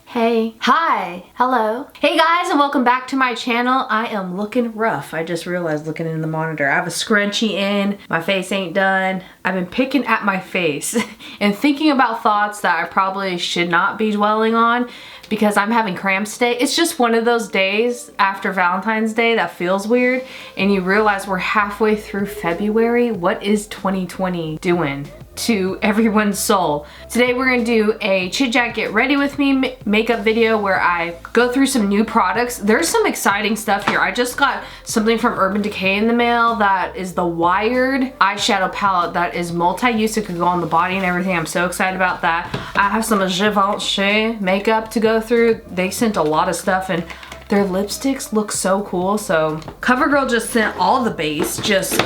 Hey. Hi. Hello. Hey guys, and welcome back to my channel. I am looking rough. I just realized looking in the monitor. I have a scrunchie in. My face ain't done. I've been picking at my face and thinking about thoughts that I probably should not be dwelling on because I'm having cramps today. It's just one of those days after Valentine's Day that feels weird and you realize we're halfway through February. What is 2020 doing to everyone's soul? Today we're gonna do a chit chat get ready with me makeup video where I go through some new products. There's some exciting stuff here. I just got something from Urban Decay in the mail that is the Wired eyeshadow palette that is multi-use. It could go on the body and everything. I'm so excited about that. I have some Givenchy makeup to go through. They sent a lot of stuff and their lipsticks look so cool. So CoverGirl just sent all the base, just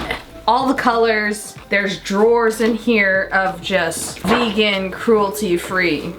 all the colors. There's drawers in here of just vegan, cruelty-free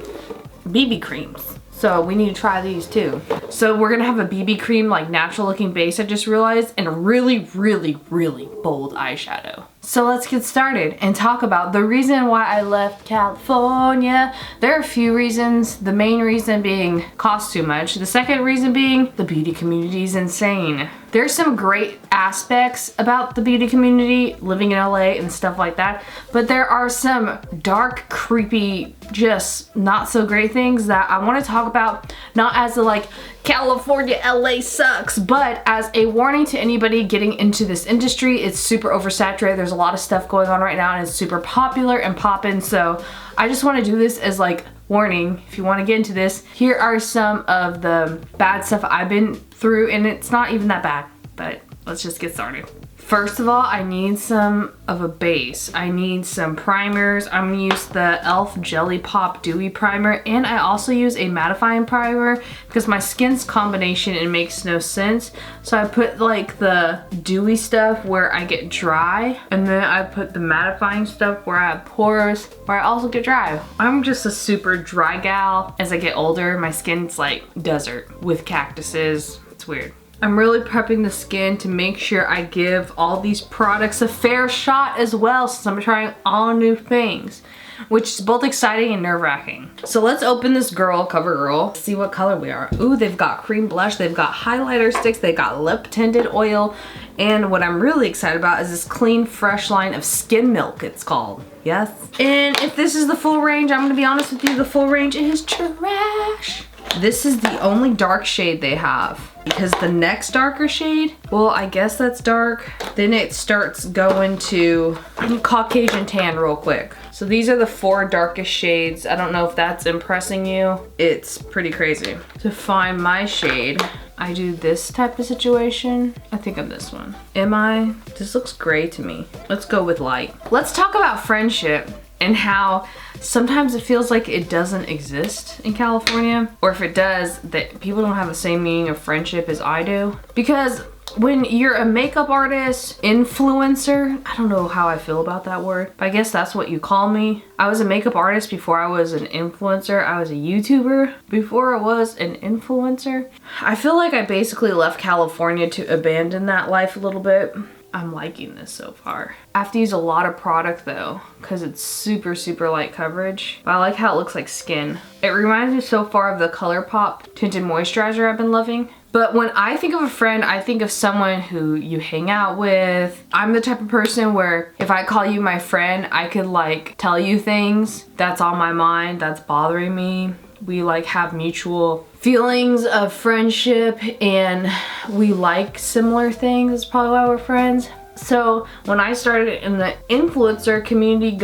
BB creams. So we need to try these too. So we're gonna have a BB cream, like natural looking base, I just realized, and a really bold eyeshadow. So let's get started and talk about the reason why I left California. There are a few reasons. The main reason being cost too much. The second reason being the beauty community is insane. There's some great aspects about the beauty community, living in LA and stuff like that, but there are some dark, creepy, just not so great things that I want to talk about, not as a like, California, LA sucks, but as a warning to anybody getting into this industry. It's super oversaturated. There's a lot of stuff going on right now and it's super popular and poppin'. So I just want to do this as like warning. If you want to get into this, here are some of the bad stuff I've been through, and it's not even that bad, but let's just get started. First of all, I need some of a base. I need some primers. I'm gonna use the e.l.f. Jelly Pop Dewy Primer, and I also use a mattifying primer because my skin's combination, it makes no sense. So I put like the dewy stuff where I get dry, and then I put the mattifying stuff where I have pores, where I also get dry. I'm just a super dry gal. As I get older, my skin's like desert with cactuses. It's weird. I'm really prepping the skin to make sure I give all these products a fair shot as well, since I'm trying all new things, which is both exciting and nerve-wracking. So let's open this girl, CoverGirl, see what color we are. Ooh, they've got cream blush, they've got highlighter sticks, they've got lip tinted oil, and what I'm really excited about is this clean, fresh line of Skin Milk, it's called. Yes. And if this is the full range, I'm gonna be honest with you, the full range is trash. This is the only dark shade they have, because the next darker shade, well, I guess that's dark. Then it starts going to Caucasian tan real quick. So these are the 4 darkest shades. I don't know if that's impressing you. It's pretty crazy. To find my shade, I do this type of situation. I think I'm this one. Am I? This looks gray to me. Let's go with light. Let's talk about friendship and how sometimes it feels like it doesn't exist in California, or if it does, that people don't have the same meaning of friendship as I do. Because when you're a makeup artist, influencer, I don't know how I feel about that word, but I guess that's what you call me. I was a makeup artist before I was an influencer. I was a YouTuber before I was an influencer. I feel like I basically left California to abandon that life a little bit. I'm liking this so far. I have to use a lot of product though, because it's super light coverage. But I like how it looks like skin. It reminds me so far of the ColourPop tinted moisturizer I've been loving. But when I think of a friend, I think of someone who you hang out with. I'm the type of person where if I call you my friend, I could like tell you things that's on my mind, that's bothering me. We like have mutual feelings of friendship and we like similar things. That's probably why we're friends. So when I started in the influencer community,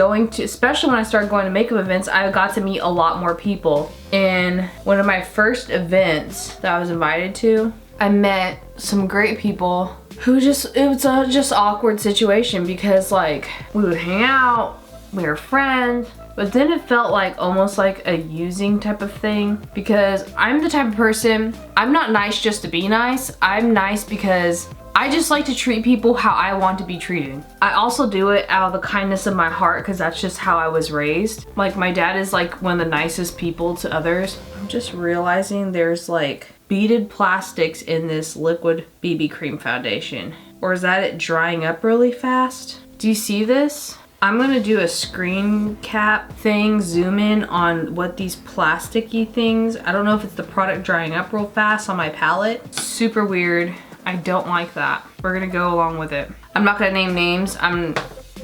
especially when I started going to makeup events, I got to meet a lot more people. And one of my first events that I was invited to, I met some great people who it was a just awkward situation because like we would hang out, we were friends, but then it felt like almost like a using type of thing, because I'm the type of person, I'm not nice just to be nice. I'm nice because I just like to treat people how I want to be treated. I also do it out of the kindness of my heart because that's just how I was raised. Like my dad is like one of the nicest people to others. I'm just realizing there's like beaded plastics in this liquid BB cream foundation. Or is that it drying up really fast? Do you see this? I'm gonna do a screen cap thing, zoom in on what these plasticky things, I don't know if it's the product drying up real fast on my palette. Super weird. I don't like that. We're gonna go along with it. I'm not gonna name names. I'm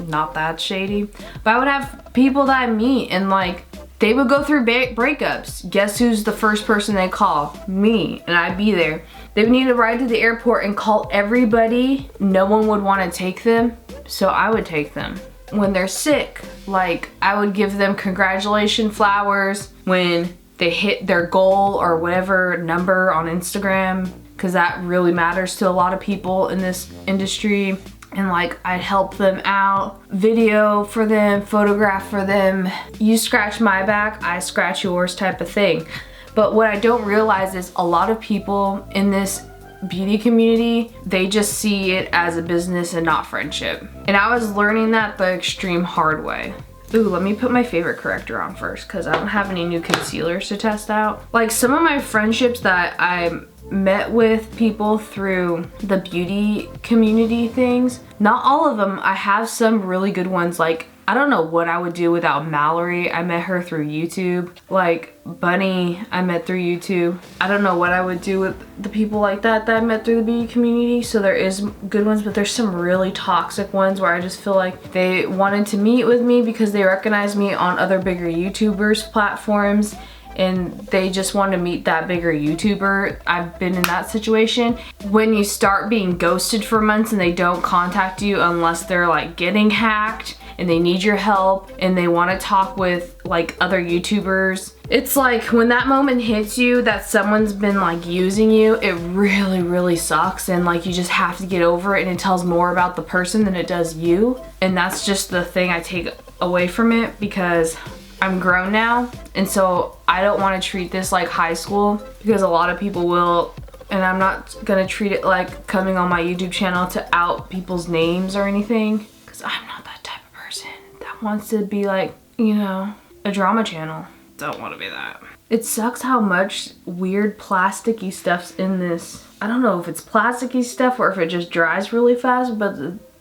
not that shady. But I would have people that I meet and like, they would go through breakups. Guess who's the first person they call? Me, and I'd be there. They would need to ride to the airport and call everybody. No one would want to take them, so I would take them. When they're sick, like I would give them congratulation flowers when they hit their goal or whatever number on Instagram, because that really matters to a lot of people in this industry. And like I'd help them out, video for them, photograph for them. You scratch my back, I scratch yours type of thing. But what I don't realize is a lot of people in this beauty community, they just see it as a business and not friendship. And I was learning that the extreme hard way. Ooh, let me put my favorite corrector on first because I don't have any new concealers to test out. Like some of my friendships that I met with people through the beauty community things, not all of them. I have some really good ones. Like I don't know what I would do without Mallory. I met her through YouTube. Like Bunny, I met through YouTube. I don't know what I would do with the people like that I met through the beauty community. So there is good ones, but there's some really toxic ones where I just feel like they wanted to meet with me because they recognized me on other bigger YouTubers platforms and they just want to meet that bigger YouTuber. I've been in that situation. When you start being ghosted for months and they don't contact you unless they're like getting hacked and they need your help and they want to talk with like other YouTubers. It's like when that moment hits you that someone's been like using you, it really, really sucks, and like you just have to get over it, and it tells more about the person than it does you. And that's just the thing I take away from it, because I'm grown now, and so I don't want to treat this like high school, because a lot of people will, and I'm not gonna treat it like coming on my YouTube channel to out people's names or anything, because I'm not that type of person that wants to be like, you know, a drama channel. Don't want to be that. It sucks how much weird plasticky stuff's in this. I don't know if it's plasticky stuff or if it just dries really fast, but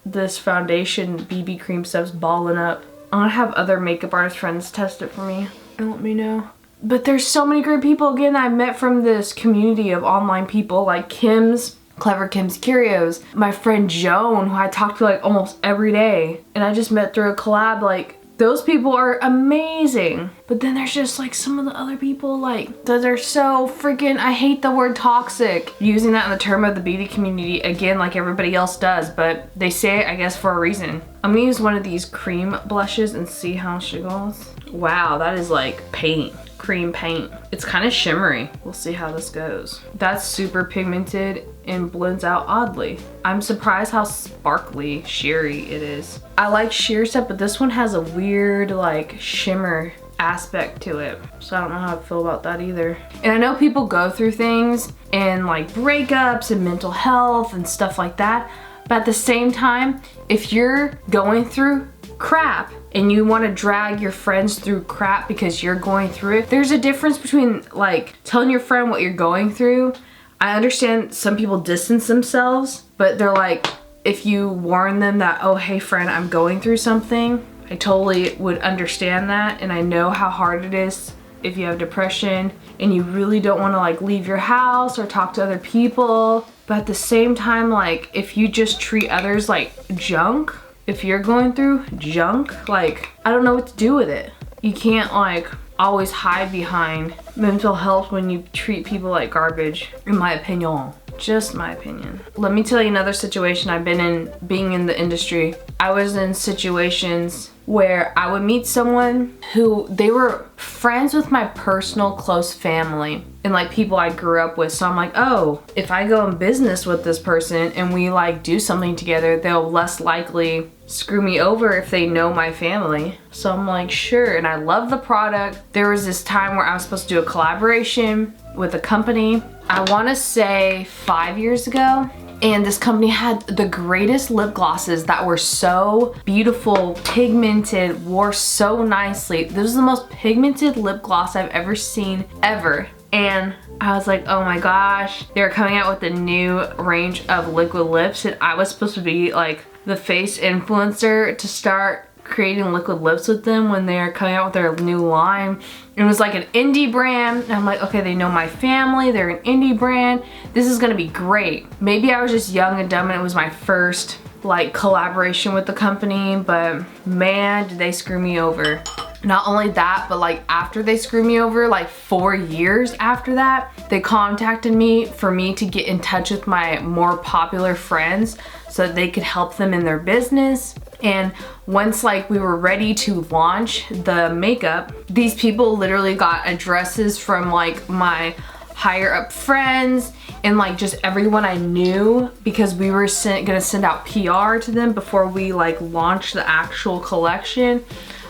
this foundation BB cream stuff's balling up. I'm gonna have other makeup artist friends test it for me and let me know. But there's so many great people again I met from this community of online people, like Clever Kim's Curios, my friend Joan, who I talk to like almost every day, and I just met through a collab. Like those people are amazing. But then there's just like some of the other people like that are so freaking, I hate the word toxic, using that in the term of the beauty community again like everybody else does, but they say it I guess for a reason. I'm gonna use one of these cream blushes and see how she goes. Wow, that is like paint. Cream paint. It's kind of shimmery. We'll see how this goes. That's super pigmented and blends out oddly. I'm surprised how sparkly, sheery it is. I like sheer stuff, but this one has a weird like shimmer aspect to it. So I don't know how I feel about that either. And I know people go through things and like breakups and mental health and stuff like that. But at the same time, if you're going through crap and you want to drag your friends through crap because you're going through it, there's a difference between like telling your friend what you're going through. I understand some people distance themselves, but they're like, if you warn them that, oh hey friend, I'm going through something, I totally would understand that. And I know how hard it is if you have depression and you really don't want to like leave your house or talk to other people. But at the same time, like if you just treat others like junk, if you're going through junk, like I don't know what to do with it. You can't like always hide behind mental health when you treat people like garbage, in my opinion. Just my opinion. Let me tell you another situation I've been in being in the industry. I was in situations where I would meet someone who they were friends with my personal close family and like people I grew up with. So I'm like, oh, if I go in business with this person and we like do something together, they'll less likely screw me over if they know my family. So I'm like, sure. And I love the product. There was this time where I was supposed to do a collaboration with a company, I want to say 5 years ago, and this company had the greatest lip glosses that were so beautiful, pigmented, wore so nicely. This was the most pigmented lip gloss I've ever seen, ever. And I was like, oh my gosh, they're coming out with a new range of liquid lips, and I was supposed to be like the face influencer to start creating liquid lips with them when they're coming out with their new line. It was like an indie brand, and I'm like, okay, they know my family, they're an indie brand, this is gonna be great. Maybe I was just young and dumb and it was my first like collaboration with the company, but man, did they screw me over. Not only that, but like after they screwed me over, like 4 years after that, they contacted me for me to get in touch with my more popular friends so that they could help them in their business. And once like we were ready to launch the makeup, these people literally got addresses from like my higher up friends and like just everyone I knew, because we were gonna send out PR to them before we like launched the actual collection.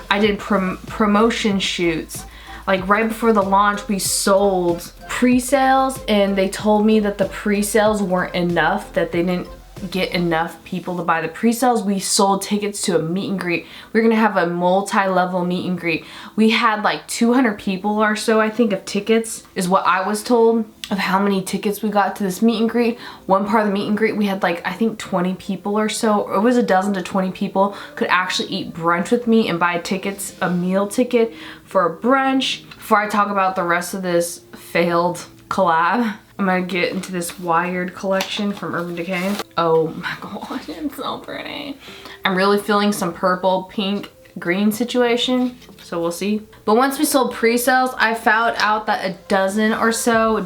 I did promotion shoots. Like right before the launch, we sold pre-sales, and they told me that the pre-sales weren't enough, that they didn't get enough people to buy the pre-sales. We sold tickets to a meet and greet. We were gonna have a multi-level meet and greet. We had like 200 people or so, I think, of tickets is what I was told, of how many tickets we got to this meet and greet. One part of the meet and greet, we had like, I think 20 people or so. It was a dozen to 20 people could actually eat brunch with me and buy tickets, a meal ticket for a brunch. Before I talk about the rest of this failed collab, I'm gonna get into this Wired collection from Urban Decay. Oh my god, it's so pretty. I'm really feeling some purple, pink, green situation, so we'll see. But once we sold pre-sales, I found out that a dozen or so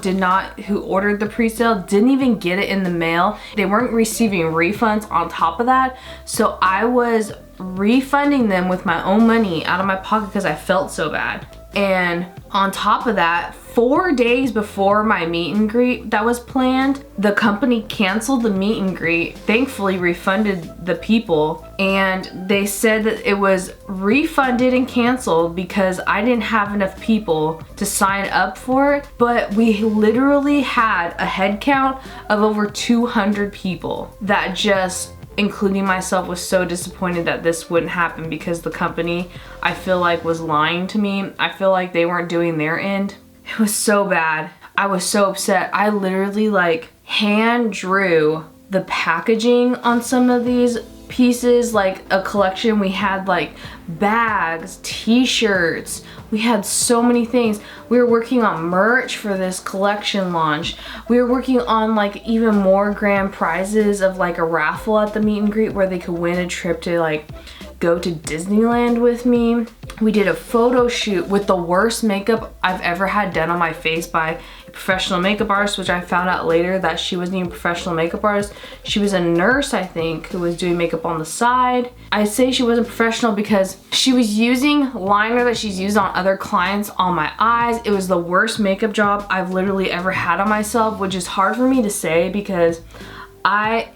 who ordered the pre-sale didn't even get it in the mail. They weren't receiving refunds on top of that, so I was refunding them with my own money out of my pocket because I felt so bad. And on top of that, 4 days before my meet and greet that was planned, the company canceled the meet and greet, thankfully refunded the people, and they said that it was refunded and canceled because I didn't have enough people to sign up for it. But we literally had a head count of over 200 people that just, including myself, was so disappointed that this wouldn't happen because the company, I feel like, was lying to me. I feel like they weren't doing their end. It was so bad. I was so upset. I literally like hand drew the packaging on some of these pieces. Like a collection, we had like bags, t-shirts, we had so many things. We were working on merch for this collection launch. We were working on like even more grand prizes of like a raffle at the meet and greet where they could win a trip to like go to Disneyland with me. We did a photo shoot with the worst makeup I've ever had done on my face by a professional makeup artist, which I found out later that she wasn't even a professional makeup artist. She was a nurse, I think, who was doing makeup on the side. I say she wasn't professional because she was using liner that she's used on other clients on my eyes. It was the worst makeup job I've literally ever had on myself, which is hard for me to say because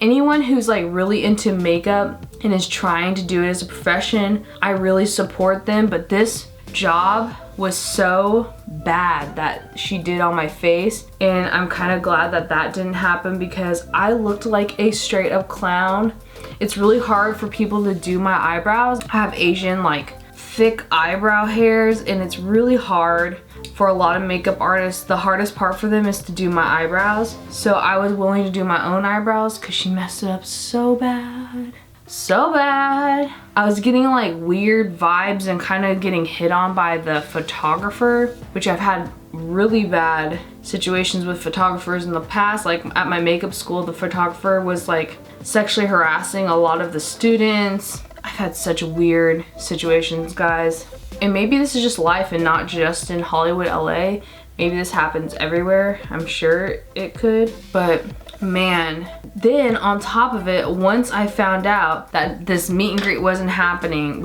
anyone who's like really into makeup and is trying to do it as a profession, I really support them. But this job was so bad that she did on my face, and I'm kind of glad that that didn't happen because I looked like a straight up clown. It's really hard for people to do my eyebrows. I have Asian like thick eyebrow hairs, and it's really hard for a lot of makeup artists. The hardest part for them is to do my eyebrows. So I was willing to do my own eyebrows because she messed it up so bad. So bad. I was getting like weird vibes and kind of getting hit on by the photographer, which I've had really bad situations with photographers in the past. Like at my makeup school, the photographer was like sexually harassing a lot of the students. I've had such weird situations, guys. And maybe this is just life and not just in Hollywood, LA. Maybe this happens everywhere. I'm sure it could, but man. Then on top of it, once I found out that this meet and greet wasn't happening,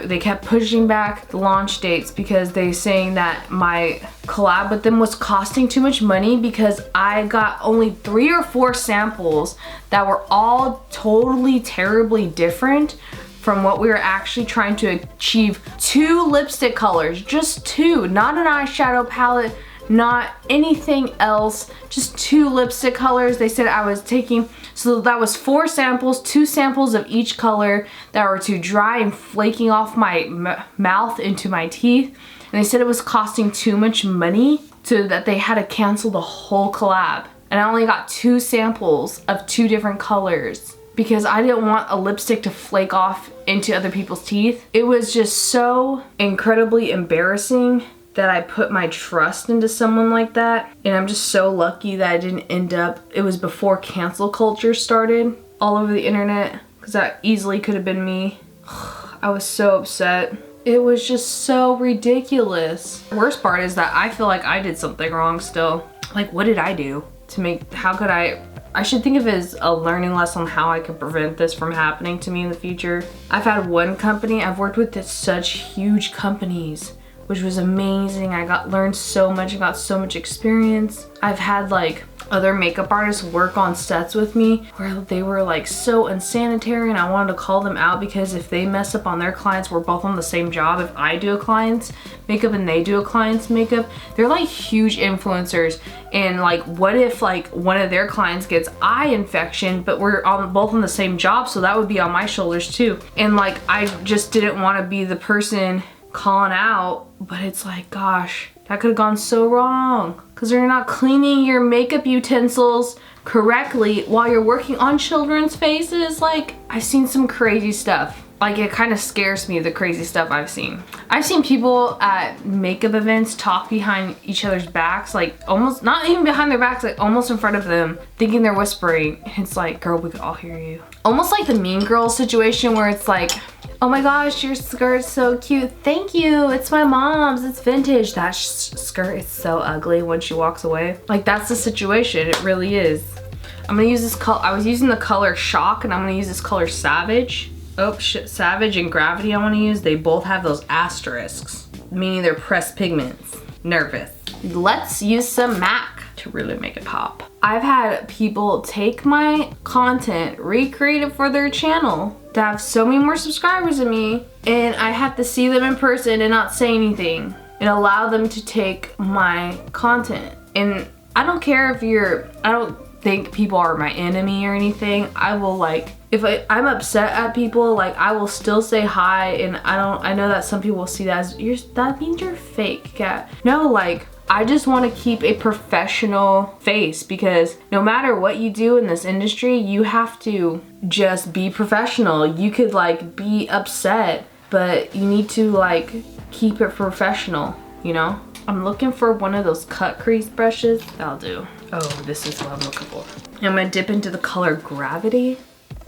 they kept pushing back the launch dates because they saying that my collab with them was costing too much money because I got only 3 or 4 samples that were all totally terribly different from what we were actually trying to achieve. 2 lipstick colors, just 2, not an eyeshadow palette, not anything else, just 2 lipstick colors. They said I was taking, so that was 4 samples, 2 samples of each color that were too dry and flaking off my mouth into my teeth. And they said it was costing too much money, so that they had to cancel the whole collab. And I only got 2 samples of 2 different colors because I didn't want a lipstick to flake off into other people's teeth. It was just so incredibly embarrassing that I put my trust into someone like that. And I'm just so lucky that I didn't end up, it was before cancel culture started all over the internet, because that easily could have been me. I was so upset. It was just so ridiculous. The worst part is that I feel like I did something wrong still. Like, what did I do to make, how could I should think of it as a learning lesson on how I could prevent this from happening to me in the future. I've had one company, I've worked with such huge companies, which was amazing. I learned so much, I got so much experience. I've had like other makeup artists work on sets with me where they were like so unsanitary, and I wanted to call them out because if they mess up on their clients, we're both on the same job. If I do a client's makeup and they do a client's makeup, they're like huge influencers. And like, what if like one of their clients gets eye infection, but we're both on the same job, so that would be on my shoulders too. And like, I just didn't want to be the person calling out, but it's like, gosh, that could have gone so wrong because you're not cleaning your makeup utensils correctly while you're working on children's faces. Like, I've seen some crazy stuff. Like, it kind of scares me, the crazy stuff I've seen. I've seen people at makeup events talk behind each other's backs, like almost, not even behind their backs, like almost in front of them, thinking they're whispering. It's like, girl, we could all hear you. Almost like the Mean Girls situation where it's like, oh my gosh, your skirt's so cute. Thank you, it's my mom's, it's vintage. That skirt is so ugly when she walks away. Like, that's the situation, it really is. I'm gonna use this color, I was using the color Shock, and I'm gonna use this color Savage. Oh shit, Savage and Gravity I want to use, they both have those asterisks, meaning they're pressed pigments. Nervous. Let's use some MAC to really make it pop. I've had people take my content, recreate it for their channel to have so many more subscribers than me, and I have to see them in person and not say anything and allow them to take my content. And I don't care if I don't think people are my enemy or anything. I will, like, if I'm upset at people, like, I will still say hi, and I know that some people will see that as, that means you're fake, cat. No, like, I just want to keep a professional face, because no matter what you do in this industry, you have to just be professional. You could like be upset, but you need to like keep it professional, you know? I'm looking for one of those cut crease brushes. That'll do. Oh, this is what I'm looking for. I'm gonna dip into the color Gravity.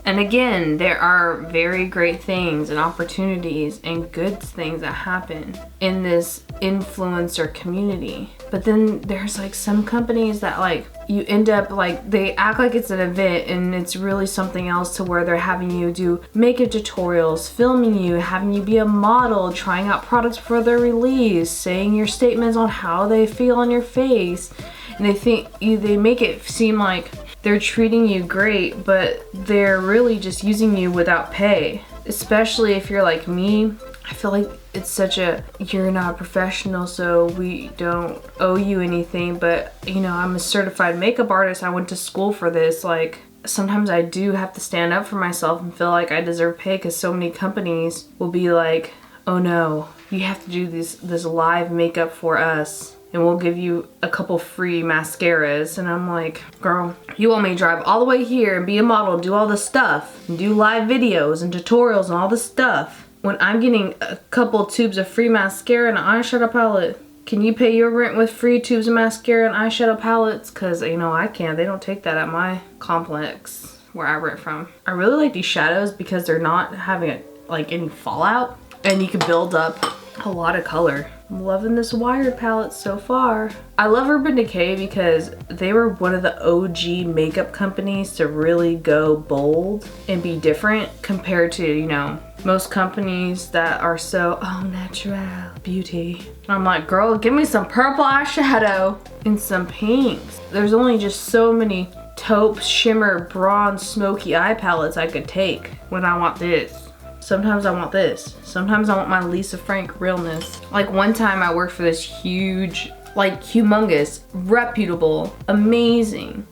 And again, there are very great things and opportunities and good things that happen in this influencer community. But then there's like some companies that like, you end up like, they act like it's an event and it's really something else, to where they're having you do makeup tutorials, filming you, having you be a model, trying out products for their release, saying your statements on how they feel on your face. And they make it seem like they're treating you great, but they're really just using you without pay. Especially if you're like me, I feel like it's such a, you're not a professional, so we don't owe you anything. But you know, I'm a certified makeup artist, I went to school for this. Like, sometimes I do have to stand up for myself and feel like I deserve pay, because so many companies will be like, oh no, you have to do this live makeup for us, and we'll give you a couple free mascaras. And I'm like, girl, you want me to drive all the way here and be a model, do all this stuff, and do live videos and tutorials and all this stuff, when I'm getting a couple tubes of free mascara and an eyeshadow palette? Can you pay your rent with free tubes of mascara and eyeshadow palettes? Because, you know, I can't. They don't take that at my complex where I rent from. I really like these shadows because they're not having like any fallout, and you can build up a lot of color. I'm loving this Wired palette so far. I love Urban Decay because they were one of the OG makeup companies to really go bold and be different compared to, you know, most companies that are so, oh, natural beauty. And I'm like, girl, give me some purple eyeshadow and some pinks. There's only just so many taupe, shimmer, bronze, smoky eye palettes I could take when I want this. Sometimes I want this. Sometimes I want my Lisa Frank realness. Like, one time I worked for this huge, like humongous, reputable, amazing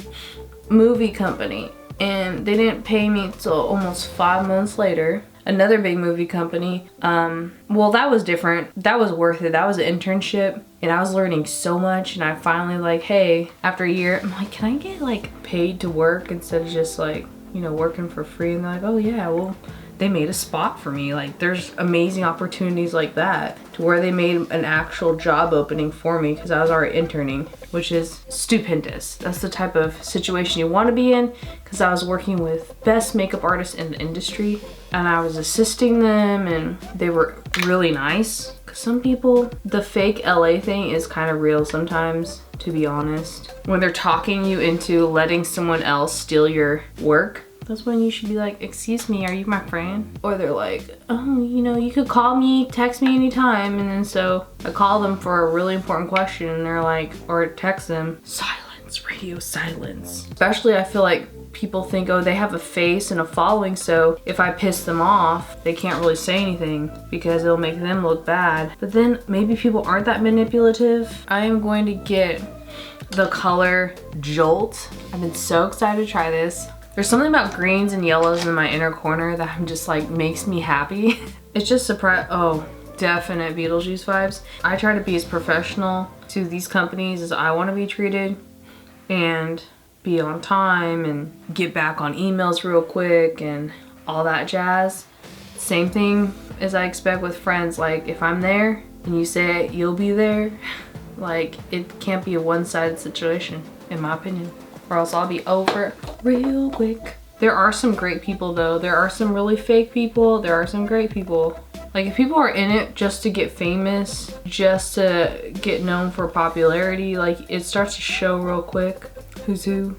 movie company, and they didn't pay me until almost 5 months later. Another big movie company, well, that was different. That was worth it. That was an internship, and I was learning so much, and I finally like, hey, after a year, I'm like, can I get like paid to work instead of just like you know, working for free, and they're like, oh yeah, well, they made a spot for me. Like, there's amazing opportunities like that to where they made an actual job opening for me because I was already interning, which is stupendous. That's the type of situation you want to be in, because I was working with best makeup artists in the industry and I was assisting them, and they were really nice. Because some people, the fake LA thing is kind of real sometimes, to be honest. When they're talking you into letting someone else steal your work, that's when you should be like, excuse me, are you my friend? Or they're like, oh, you know, you could call me, text me anytime. And then so I call them for a really important question and they're like, or text them, silence, radio silence. Especially I feel like people think, oh, they have a face and a following, so if I piss them off, they can't really say anything because it'll make them look bad. But then maybe people aren't that manipulative. I am going to get the color Jolt. I've been so excited to try this. There's something about greens and yellows in my inner corner that I'm just like, makes me happy. It's just oh, definite Beetlejuice vibes. I try to be as professional to these companies as I want to be treated and be on time and get back on emails real quick and all that jazz. Same thing as I expect with friends. Like, if I'm there and you say you'll be there, like, it can't be a one-sided situation, in my opinion, or else I'll be over real quick. There are some great people though. There are some really fake people. There are some great people. Like, if people are in it just to get famous, just to get known for popularity, like, it starts to show real quick who's who.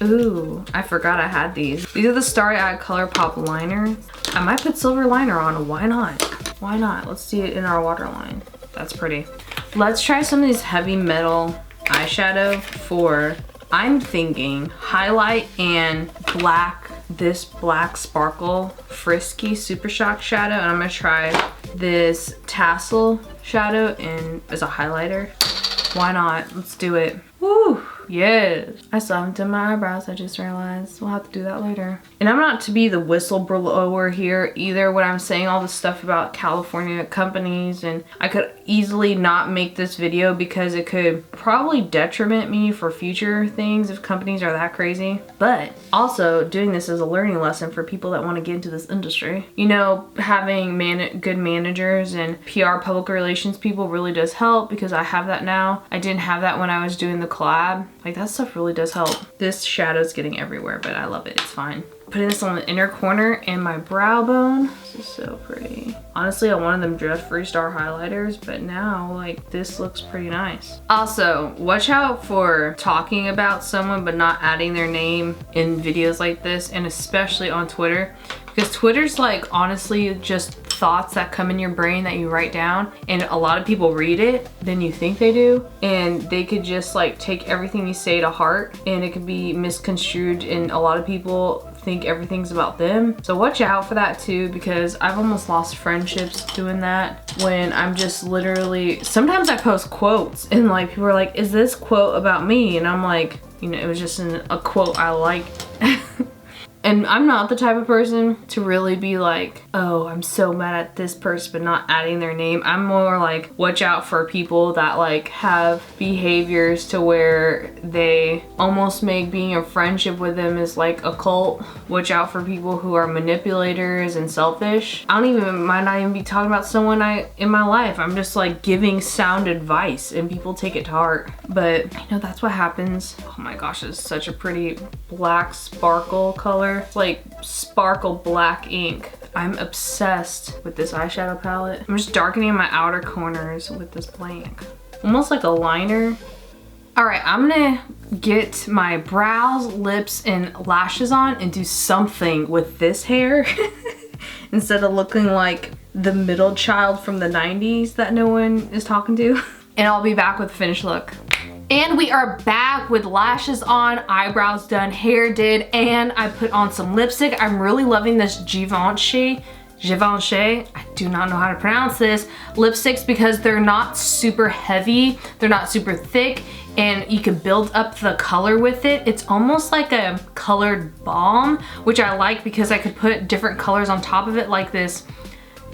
Ooh, I forgot I had these. These are the Starry Eye ColourPop liner. I might put silver liner on. Why not? Why not? Let's see it in our waterline. That's pretty. Let's try some of these heavy metal eyeshadow for, I'm thinking highlight and black, this black sparkle Frisky Super Shock shadow, and I'm gonna try this tassel shadow as a highlighter. Why not? Let's do it. Woo! Yes. I still haven't done my eyebrows, I just realized. We'll have to do that later. And I'm not to be the whistleblower here either when I'm saying all this stuff about California companies, and I could easily not make this video because it could probably detriment me for future things if companies are that crazy. But also doing this is a learning lesson for people that want to get into this industry. You know, having good managers and PR public relations people really does help, because I have that now. I didn't have that when I was doing the collab. Like, that stuff really does help. This shadow's getting everywhere, but I love it. It's fine. Putting this on the inner corner and my brow bone. This is so pretty. Honestly, I wanted them just Freestar highlighters, but now, like, this looks pretty nice. Also, watch out for talking about someone but not adding their name in videos like this, and especially on Twitter. Because Twitter's like, honestly, just thoughts that come in your brain that you write down, and a lot of people read it than you think they do, and they could just like take everything you say to heart, and it could be misconstrued, and a lot of people think everything's about them. So watch out for that too, because I've almost lost friendships doing that when I'm just literally, sometimes I post quotes and like people are like, is this quote about me? And I'm like, you know, it was just a quote I liked. And I'm not the type of person to really be like, oh, I'm so mad at this person but not adding their name. I'm more like, watch out for people that like have behaviors to where they almost make being a friendship with them is like a cult. Watch out for people who are manipulators and selfish. I might not even be talking about someone in my life. I'm just like giving sound advice and people take it to heart. But I know that's what happens. Oh my gosh, it's such a pretty black sparkle color. Like sparkle black ink. I'm obsessed with this eyeshadow palette. I'm just darkening my outer corners with this blank. Almost like a liner. All right, I'm gonna get my brows, lips, and lashes on and do something with this hair instead of looking like the middle child from the 90s that no one is talking to. And I'll be back with the finished look. And we are back with lashes on, eyebrows done, hair did, and I put on some lipstick. I'm really loving this Givenchy, I do not know how to pronounce this, lipsticks, because they're not super heavy, they're not super thick, and you can build up the color with it. It's almost like a colored balm, which I like because I could put different colors on top of it, like this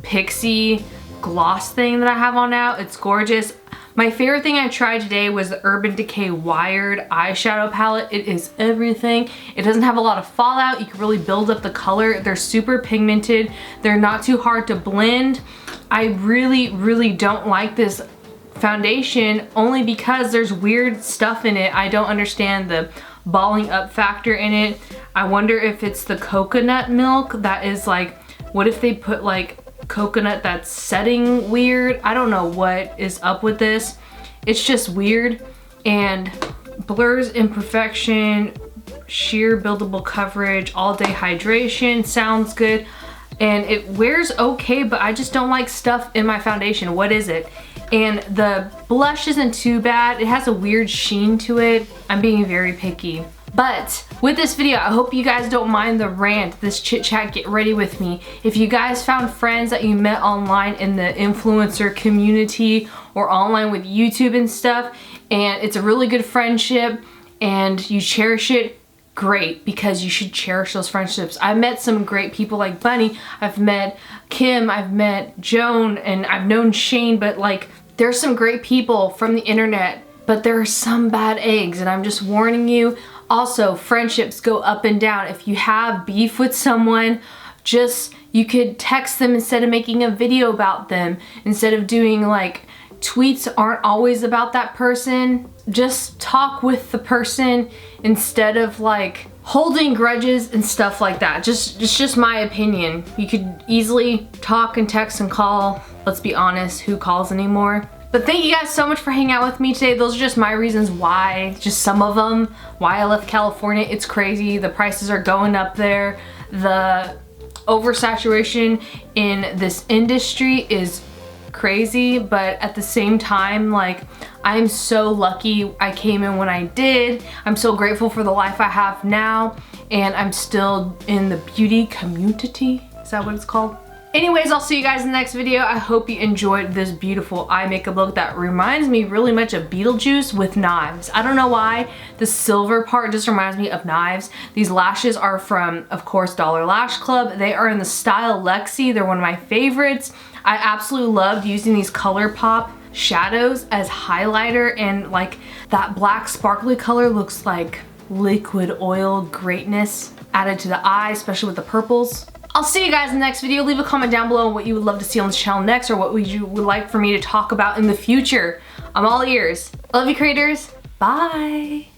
pixie gloss thing that I have on now. It's gorgeous. My favorite thing I tried today was the Urban Decay Wired eyeshadow palette. It is everything. It doesn't have a lot of fallout. You can really build up the color. They're super pigmented. They're not too hard to blend. I really don't like this foundation only because there's weird stuff in it. I don't understand the balling up factor in it. I wonder if it's the coconut milk that is like, what if they put like coconut that's setting weird? I don't know what is up with this. It's just weird. And blurs imperfection, sheer buildable coverage, all day hydration, sounds good. And it wears okay, but I just don't like stuff in my foundation. What is it? And the blush isn't too bad. It has a weird sheen to it. I'm being very picky. But with this video, I hope you guys don't mind the rant, this chit chat, get ready with me. If you guys found friends that you met online in the influencer community or online with YouTube and stuff, and it's a really good friendship and you cherish it, great, because you should cherish those friendships. I've met some great people like Bunny, I've met Kim, I've met Joan, and I've known Shane, but like there's some great people from the internet, but there are some bad eggs, and I'm just warning you. Also, friendships go up and down. If you have beef with someone, you could text them instead of making a video about them. Instead of doing like, tweets aren't always about that person. Just talk with the person instead of like holding grudges and stuff like that. It's just my opinion. You could easily talk and text and call. Let's be honest, who calls anymore? But thank you guys so much for hanging out with me today. Those are just my reasons why, just some of them, why I left California. It's crazy. The prices are going up there. The oversaturation in this industry is crazy, but at the same time, like, I'm so lucky I came in when I did. I'm so grateful for the life I have now, and I'm still in the beauty community. Is that what it's called? Anyways, I'll see you guys in the next video. I hope you enjoyed this beautiful eye makeup look that reminds me really much of Beetlejuice with knives. I don't know why. The silver part just reminds me of knives. These lashes are from, of course, Dollar Lash Club. They are in the style Lexi. They're one of my favorites. I absolutely loved using these ColourPop shadows as highlighter, and like that black sparkly color looks like liquid oil greatness added to the eye, especially with the purples. I'll see you guys in the next video. Leave a comment down below on what you would love to see on this channel next, or what you would like for me to talk about in the future. I'm all ears. I love you, creators. Bye.